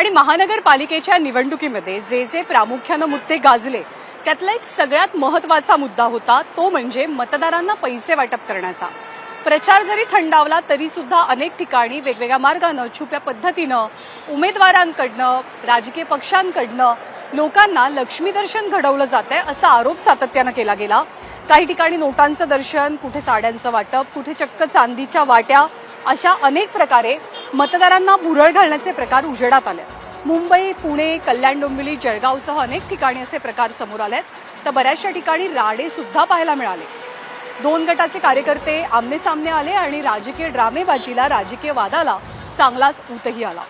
आणि महानगरपालिकेच्या निवडणुकीमध्ये जे जे प्रामुख्याने मुद्दे गाजले त्यातला एक सगळ्यात महत्त्वाचा मुद्दा होता तो म्हणजे मतदारांना पैसे वाटप करण्याचा। प्रचार जरी थंडावला तरी सुद्धा अनेक ठिकाणी वेगवेगळ्या मार्गाने छुप्या पद्धतीने उमेदवारांकडनं राजकीय पक्षांकडनं लोकांना लक्ष्मी दर्शन घडवलं जातंय असा आरोप सातत्याने केला गेला। काही ठिकाणी नोटांचं दर्शन, कुठे साड्यांचं वाटप, कुठे चक्क चांदीच्या वाट्या अशा अनेक प्रकारे मतदारांना भुरळ घालण्याचे प्रकार उजेडात आले। मुंबई, पुणे, कल्याण, डोंबिवली, जळगावसह अनेक ठिकाणी असे प्रकार समोर आलेत, तर बऱ्याचशा ठिकाणी राडे सुद्धा पाहायला मिळाले। दोन गटाचे कार्यकर्ते आमने सामने आले आणि राजकीय ड्रामेबाजीला, राजकीय वादाला चांगलाच ऊतही आला।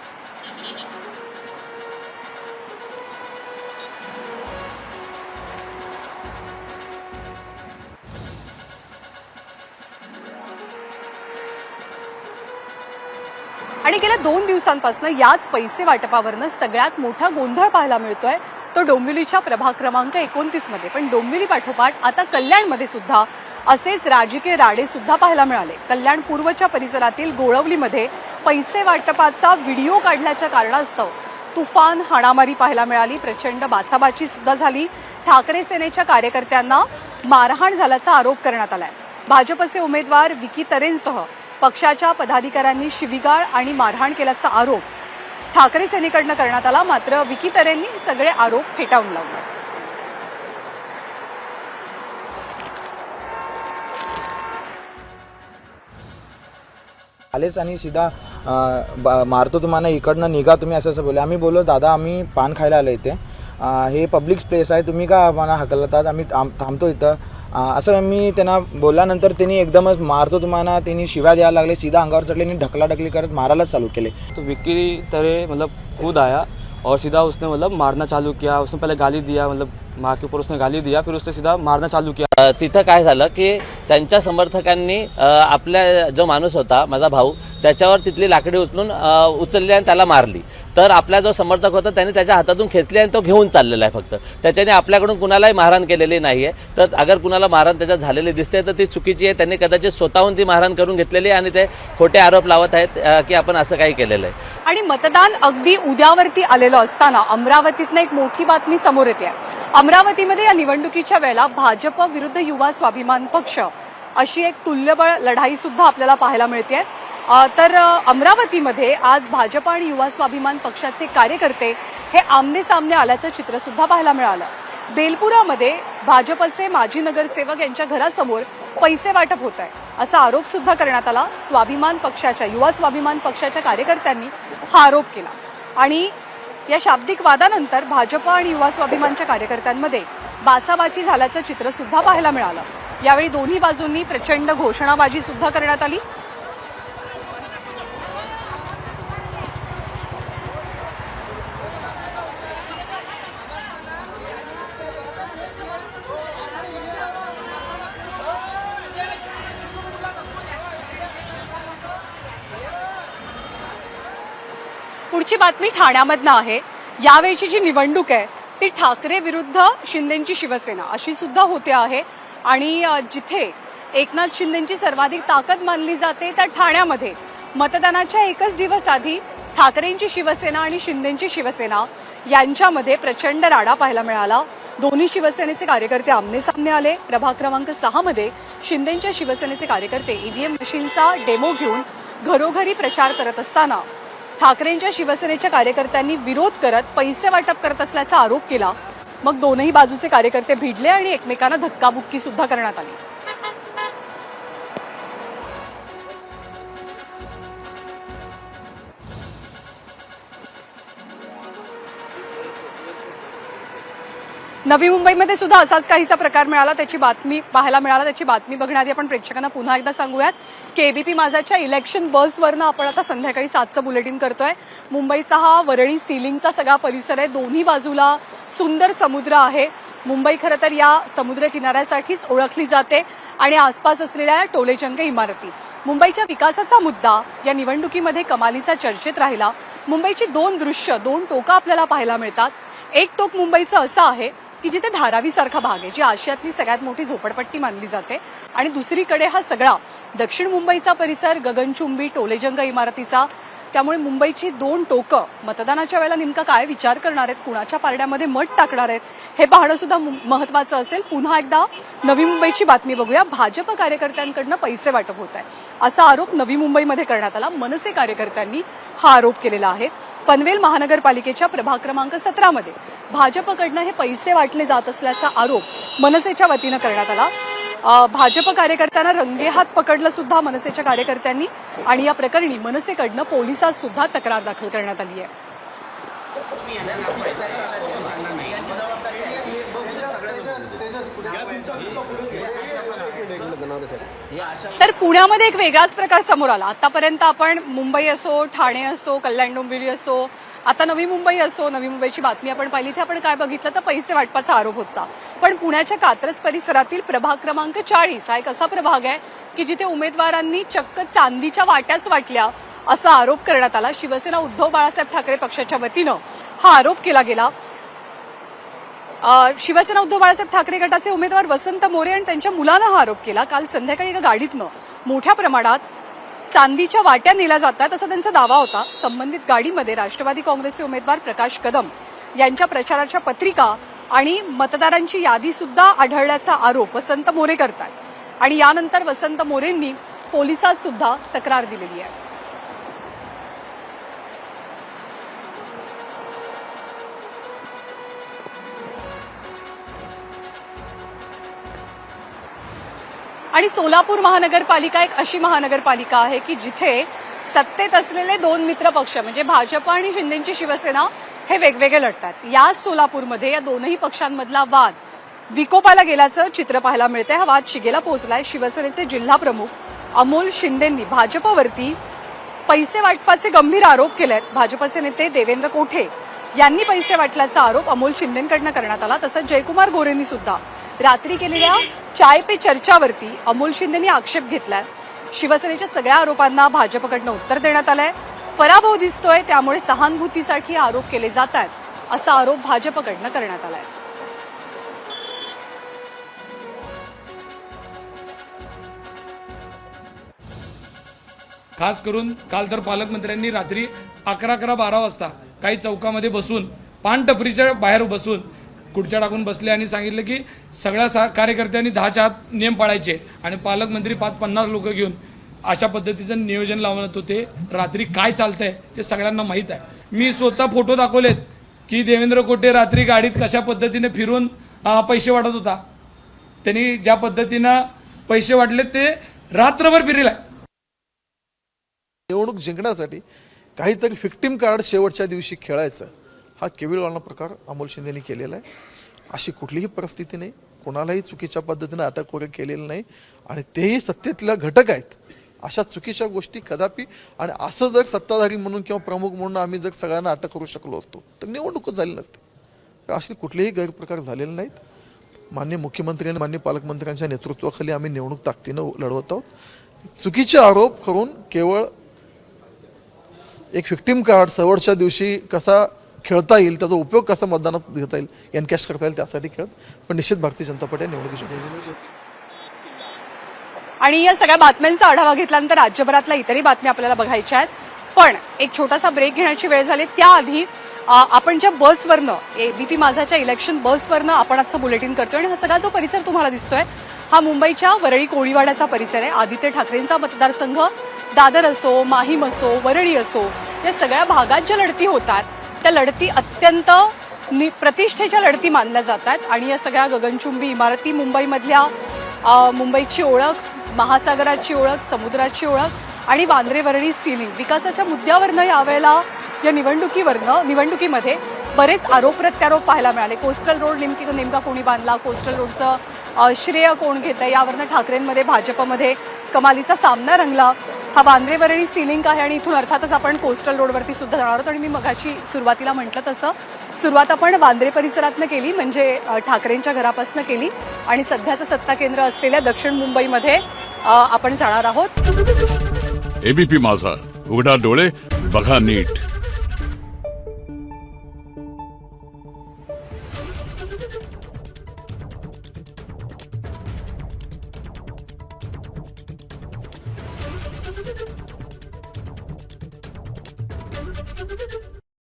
आणि गेल्या 2 दिवसांपासून याच पैसे वाटपावरनं सगळ्यात मोठा गोंधळ पाहायला मिळतोय तो डोंबिवलीच्या प्रभाग क्रमांक 29 मध्ये। पण डोंबिवली पाठोपाठ आता कल्याणमध्ये सुद्धा असेच राजकीय राडे सुद्धा पाहायला मिळाले। कल्याण पूर्वच्या परिसरातील गोळवलीमध्ये पैसे वाटपाचा व्हिडिओ काढल्याच्या कारणास्तव तुफान हाणामारी पाहायला मिळाली। प्रचंड बाचाबाची सुद्धा झाली। ठाकरे सेनेच्या कार्यकर्त्यांना मारहाण झाल्याचा आरोप करण्यात आलाय। भाजपचे उमेदवार विकी तरेंसह पक्षाच्या पदाधिकाऱ्यांनी शिवीगाळ आणि मारहाण केल्याचा आरोप ठाकरे सेनेकडून करण्यात आला। मात्र विकी तरेंनी सगळे आरोप फेटाळून लावले। आलेच आणि सीधा मारतो तुम्हाला, इकडनं निघा तुम्ही, असं बोलले। आम्ही बोललो दादा आम्ही पान खायला आलो इथे, हे पब्लिक प्लेस आहे, तुम्ही का आम्हाला हकलतात, आम्ही थांबतो इथं, असं मी त्यांना बोलल्यानंतर त्यांनी एकदमच मारतो तुम्हाला, त्यांनी शिव्या द्यायला लागले, सीधा अंगावर चढले आणि ढकलाढकली करत मारायलाच चालू केले। तो विक्की तरे मतलब खुद आया और सीधा उसने मतलब मारना चालू किया। उसने पहले गाली दिया, मतलब माँ के ऊपर उसने गाली दिया, फिर उसने सीधा मारना चालू किया। तिथं काय झालं की त्यांच्या समर्थकांनी आपल्या जो माणूस होता माझा भाऊ त्याच्यावर तिथली लाकडी उचलली आणि त्याला मारली। तर आपला जो समर्थक होता त्याने त्याच्या हातातून खेचली आणि तो घेऊन चाललेला आहे। फक्त त्याच्याने आपल्याकडून कुणालाही मारहाण केलेली नाही आहे। तर अगर कुणाला मारहाण त्याच्यात झालेली दिसते तर ती चुकीची आहे। त्यांनी कदाचित स्वतःहून ती मारहाण करून घेतलेली आहे आणि ते खोटे आरोप लावत आहेत की आपण असं काही केलेलं आहे। आणि मतदान अगदी उद्यावरती आलेलं असताना अमरावतीतनं एक मोठी बातमी समोर येते। अमरावतीमध्ये या निवडणुकीच्या वेळेला भाजप विरुद्ध युवा स्वाभिमान पक्ष अशी एक तुल्यबळ लढाई सुद्धा आपल्याला पाहायला मिळते। तर अमरावतीमध्ये आज भाजप आणि युवा स्वाभिमान पक्षाचे कार्यकर्ते हे आमने सामने आल्याचं चित्र सुद्धा पाहायला मिळालं। बेलपुरामध्ये भाजपचे माजी नगरसेवक यांच्या घरासमोर पैसे वाटप होत आहे असा आरोप सुद्धा करण्यात आला। स्वाभिमान पक्षाच्या, युवा स्वाभिमान पक्षाच्या कार्यकर्त्यांनी हा आरोप केला आणि या शाब्दिक वादानंतर भाजप आणि युवा स्वाभिमानच्या कार्यकर्त्यांमध्ये बाचाबाची झाल्याचं चित्र सुद्धा पाहायला मिळालं। यावेळी दोन्ही बाजूंनी प्रचंड घोषणाबाजी सुद्धा करण्यात आली। पुढची बातमी ठाण्यामधनं आहे। यावेळची जी निवडणूक आहे ती ठाकरे विरुद्ध शिंदेची शिवसेना अशी सुद्धा होते आहे आणि जिथे एकनाथ शिंदेची सर्वाधिक ताकद मानली जाते त्या ठाण्यामध्ये मतदानाच्या एकच दिवस आधी ठाकरेंची शिवसेना आणि शिंदेची शिवसेना यांच्यामध्ये प्रचंड राडा पाहायला मिळाला। दोन्ही शिवसेनेचे कार्यकर्ते आमने सामने आले। प्रभाग क्रमांक 6 मध्ये शिंदेच्या शिवसेनेचे कार्यकर्ते ईव्हीएम मशीनचा डेमो घेऊन घरोघरी प्रचार करत असताना ठाकरेंच्या शिवसेनेच्या कार्यकर्त्यांनी विरोध करत पैसे वाटप करत असल्याचा आरोप केला। मग दोनही बाजूचे कार्यकर्ते भिडले आणि एकमेकांना धक्काबुक्की सुद्धा करण्यात आली। नवी मुंबईमध्ये सुद्धा असाच काहीसा प्रकार मिळाला, त्याची बातमी पाहायला मिळाला। त्याची बातमी बघण्याआधी आपण प्रेक्षकांना पुन्हा एकदा सांगूयात केबीपी माझाच्या इलेक्शन बसवरनं आपण आता संध्याकाळी 7चं बुलेटिन करतोय। मुंबईचा हा वरळी सीलिंगचा सगळा परिसर आहे, दोन्ही बाजूला सुंदर समुद्र आहे। मुंबई खरं तर या समुद्र किनाऱ्यासाठीच ओळखली जाते आणि आसपास असलेल्या टोलेजंग इमारती। मुंबईच्या विकासाचा मुद्दा या निवडणुकीमध्ये कमालीचा चर्चेत राहिला। मुंबईची दोन दृश्य, दोन टोकं आपल्याला पाहायला मिळतात। एक टोक मुंबईचं असं आहे की जिथे धारावीसारखा भाग आहे, जी आशियातली सगळ्यात मोठी झोपडपट्टी मानली जाते, आणि दुसरीकडे हा सगळा दक्षिण मुंबईचा परिसर गगनचुंबी टोलेजंग इमारतीचा, त्यामुळे मुंबईची दोन टोकं मतदानाच्या वेळेला नेमका काय विचार करणार आहेत, कुणाच्या पारड्यामध्ये मत टाकणार आहेत, हे पाहणं सुद्धा महत्वाचं असेल. पुन्हा एकदा नवी मुंबईची बातमी बघूया. भाजप कार्यकर्त्यांकडनं पैसे वाटप होत आहे असा आरोप नवी मुंबईमध्ये करण्यात आला. मनसे कार्यकर्त्यांनी हा आरोप केलेला आहे. पनवेल महानगरपालिकेच्या प्रभाग क्रमांक 17 मध्ये भाजपकडनं हे पैसे वाटले जात असल्याचा आरोप मनसेच्या वतीनं करण्यात आला. भाजप कार्यकर्त्यांना रंगेहात पकडलं सुद्धा मनसेच्या कार्यकर्त्यांनी आणि या प्रकरणी मनसेकडनं पोलिसात सुद्धा तक्रार दाखल करण्यात आली आहे. तर पुण्यामध्ये एक वेगळाच प्रकार समोर आला. आतापर्यंत आपण मुंबई असो, ठाणे असो, कल्याण डोंबिवली असो, आता नवी मुंबई असो, नवी मुंबईची बातमी आपण पाहिली, ते आपण काय बघितलं तर पैसे वाटपाचा आरोप होता. पण पुण्याच्या कात्रज परिसरातील प्रभाग क्रमांक 40 हा एक असा प्रभाग आहे की जिथे उमेदवारांनी चक्क चांदीच्या वाट्याच वाटल्या असा आरोप करण्यात आला. शिवसेना उद्धव बाळासाहेब ठाकरे पक्षाच्या वतीनं हा आरोप केला गेला. शिवसेना उद्धव बाळासाहेब ठाकरे गटाचे उमेदवार वसंत मोरे आणि त्यांच्या मुलानं हा आरोप केला. काल संध्याकाळी एका गाडीतनं मोठ्या प्रमाणात चांदीच्या वाट्या नेल्या जातात असा त्यांचा दावा होता. संबंधित गाडीमध्ये राष्ट्रवादी काँग्रेसचे उमेदवार प्रकाश कदम यांच्या प्रचाराच्या पत्रिका आणि मतदारांची यादी सुद्धा आढळल्याचा आरोप वसंत मोरे करतात आणि यानंतर वसंत मोरेंनी पोलिसात सुद्धा तक्रार दिलेली आहे. आणि सोलापूर महानगरपालिका एक अशी महानगरपालिका आहे की जिथे सत्तेत असलेले दोन मित्र पक्ष म्हणजे भाजप आणि शिंदेची शिवसेना हे वेगवेगळे लढतात. या सोलापूरमध्ये या दोनही पक्षांमधला वाद विकोपाला गेल्याचं चित्र पाहायला मिळतंय. हा वाद शिगेला पोहोचलाय. शिवसेनेचे जिल्हा प्रमुख अमोल शिंदेंनी भाजपवरती पैसे वाटपाचे गंभीर आरोप केलेत. भाजपचे नेते देवेंद्र कोठे यांनी पैसे वाटल्याचा आरोप अमोल शिंदेंकडनं करण्यात आला. तसंच जयकुमार गोरेंनी सुद्धा रात्री केलेल्या चाय पे चर्चावरती अमोल शिंदेंनी आक्षेप घेतलाय. शिवसेनेच्या सगळ्या आरोपांना भाजपकडनं उत्तर देण्यात आलंय. पराभव दिसतोय त्यामुळे सहानुभूतीसाठी आरोप केले जात आहेत असा आरोप भाजपकडनं करण्यात आलाय. खास करून काल तर पालकमंत्र्यांनी रात्री 11-12 वाजता काही चौकामध्ये बसून पानटपरीच्या बाहेर बसून खुर्च्या टाकून बसले आणि सांगितलं की सगळ्या कार्यकर्त्यांनी 10च्या आत नियम पाळायचे आणि पालकमंत्री 5-50 लोक घेऊन अशा पद्धतीचं नियोजन लावत होते. रात्री काय चालतंय ते सगळ्यांना माहीत आहे. मी स्वतः फोटो दाखवलेत की देवेंद्र कोठे रात्री गाडीत कशा पद्धतीने फिरून पैसे वाटत होता. त्यांनी ज्या पद्धतीनं पैसे वाटले ते रात्रभर फिरलाय. निवडणूक जिंकण्यासाठी काहीतरी फिक्टिम कार्ड शेवटच्या दिवशी खेळायचं हा केविलवाणा प्रकार अमोल शिंदेनी केलेला आहे. अशी कुठलीही परिस्थिती नाही, कोणालाही चुकीच्या पद्धतीने अटक वगैरे केलेलं नाही आणि तेही सत्तेतल्या घटक आहेत. अशा चुकीच्या गोष्टी कदापि आणि असं जर सत्ताधारी म्हणून किंवा प्रमुख म्हणून आम्ही जर सगळ्यांना अटक करू शकलो असतो तर निवडणूकच झाली नसते. तर असे कुठलेही गैरप्रकार झालेले नाहीत. माननीय मुख्यमंत्री आणि माननीय पालकमंत्र्यांच्या नेतृत्वाखाली आम्ही निवडणूक ताकदीनं लढवत आहोत. चुकीचे आरोप करून केवळ एक फिक्टिम कार्ड शेवटच्या दिवशी कसा खेळता येईल, त्याचा उपयोग कसा मतदानात घेता येईल, एनकॅश करता येईल त्यासाठी खेळत. पण निश्चित भारतीय जनता पार्टी निवडणुकीची. आणि या सगळ्या बातम्यांचा आढावा घेतल्यानंतर राज्यभरातल्या इतरही बातम्या आपल्याला बघायच्या आहेत. पण एक छोटासा ब्रेक घेण्याची वेळ झाली. त्याआधी आपण ज्या बसवरनं एबीपी माझाच्या इलेक्शन बसवरनं आपण आजचं बुलेटिन करतोय आणि हा सगळा जो परिसर तुम्हाला दिसतोय हा मुंबईच्या वरळी कोळीवाड्याचा परिसर आहे. आदित्य ठाकरेंचा मतदारसंघ. दादर असो, माहीम असो, वरळी असो, या सगळ्या भागात ज्या लढती होतात त्या लढती अत्यंत प्रतिष्ठेच्या लढती मानल्या जातात आणि या सगळ्या गगनचुंबी इमारती मुंबईमधल्या मुंबईची ओळख, महासागराची ओळख, समुद्राची ओळख आणि वांद्रे वरळी सीलिंग विकासाच्या मुद्द्यावरनं यावेळेला या निवडणुकीमध्ये बरेच आरोप प्रत्यारोप पाहायला मिळाले. कोस्टल रोड नेमका कोणी बांधला, कोस्टल रोडचं श्रेय कोण घेतंय, यावरनं ठाकरेंमध्ये भाजपमध्ये कमालीचा सामना रंगला. हा वांद्रे वरळी सीलिंग आहे आणि इथून अर्थातच आपण कोस्टल रोडवरती सुद्धा जाणार आहोत. आणि मी मगाशी सुरुवातीला म्हटलं तसं सुरुवात आपण वांद्रे परिसरातनं केली, म्हणजे ठाकरेंच्या घरापासून केली आणि सध्याचं सत्ता केंद्र असलेल्या दक्षिण मुंबईमध्ये आपण जाणार आहोत. एबीपी माझा, उघडा डोळे बघा नीट.